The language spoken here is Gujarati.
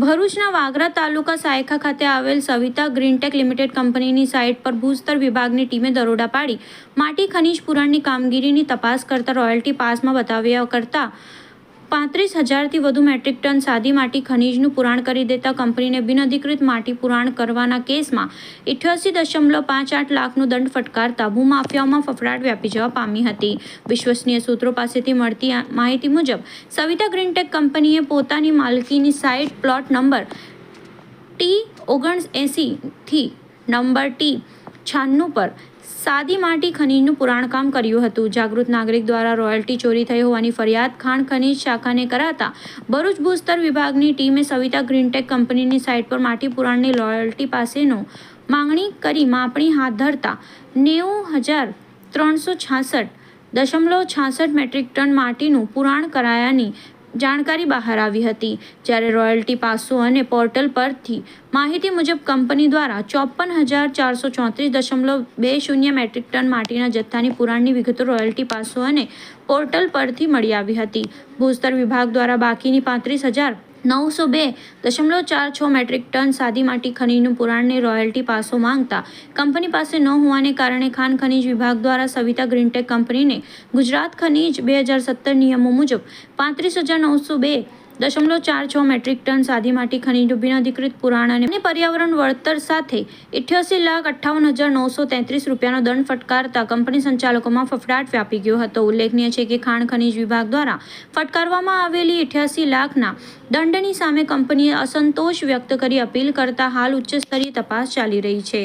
ભરૂચના વાગરા તાલુકા સાયખા ખાતે આવેલ સવિતા ગ્રીનટેક લિમિટેડ કંપનીની સાઇટ પર ભૂસ્તર વિભાગની ટીમે દરોડા પાડી માટી ખનીજ પુરાણની કામગીરીની તપાસ કરતા રોયલ્ટી પાસમાં બતાવ્યા કરતા 35,000થી વધુ મેટ્રિક ટન સાદી માટી ખનીજનું પુરાણ કરી દેતા કંપનીને બિનઅધિકૃત માટી પુરાણ કરવાના કેસમાં 88.58 લાખનો દંડ ફટકારતા ભૂમાફિયાઓમાં ફફડાટ વ્યાપી જવા પામી હતી। વિશ્વસનીય સૂત્રો પાસેથી મળતી માહિતી મુજબ સવિતા ગ્રીનટેક કંપનીએ પોતાની માલકીની સાઇટ પ્લોટ નંબર T79 થી નંબર T96 પર સાદી માટી ખનીજનું પુરાણકામ કર્યું હતું। જાગૃત નાગરિક દ્વારા રોયલ્ટી ચોરી થઈ હોવાની ફરિયાદ ખાણ ખનીજ શાખાને કરાતા ભરૂચ ભૂસ્તર વિભાગની ટીમે સવિતા ગ્રીનટેક કંપનીની સાઇટ પર માટી પુરાણની રોયલ્ટી પાસેનો માંગણી કરી માપણી હાથ ધરતા 90,366.66 મેટ્રિક ટન માટીનું પુરાણ કરાયાની જાણકારી બહાર આવી હતી। જ્યારે રોયલ્ટી પાસો અને પોર્ટલ પરથી માહિતી મુજબ કંપની દ્વારા 54,434.20 મેટ્રિક ટન માટીના જથ્થાની પુરાણની વિગતો રોયલ્ટી પાસો અને પોર્ટલ પરથી મળી આવી હતી। ભૂસ્તર વિભાગ દ્વારા બાકીની 35,902.46 મેટ્રિક ટન સાદી માટી ખનીજનું પુરાણની રોયલ્ટી પાસો માંગતા કંપની પાસે ન હોવાને કારણે ખાણ ખનીજ વિભાગ દ્વારા સવિતા ગ્રીનટેક કંપનીને ગુજરાત ખનીજ 2017 નિયમો મુજબ 35,902.46 મેટ્રિક ટન સાદી માટી ખનીજનું બિનઅધિકૃત પુરાણ અને પર્યાવરણ વળતર સાથે 88,58,933 રૂપિયાનો દંડ ફટકારતા કંપની સંચાલકોમાં ફફડાટ વ્યાપી ગયો હતો। ઉલ્લેખનીય છે કે ખાણ ખનીજ વિભાગ દ્વારા ફટકારવામાં આવેલી 88 લાખના દંડની સામે કંપનીએ અસંતોષ વ્યક્ત કરી અપીલ કરતા હાલ ઉચ્ચ સ્તરીય તપાસ ચાલી રહી છે।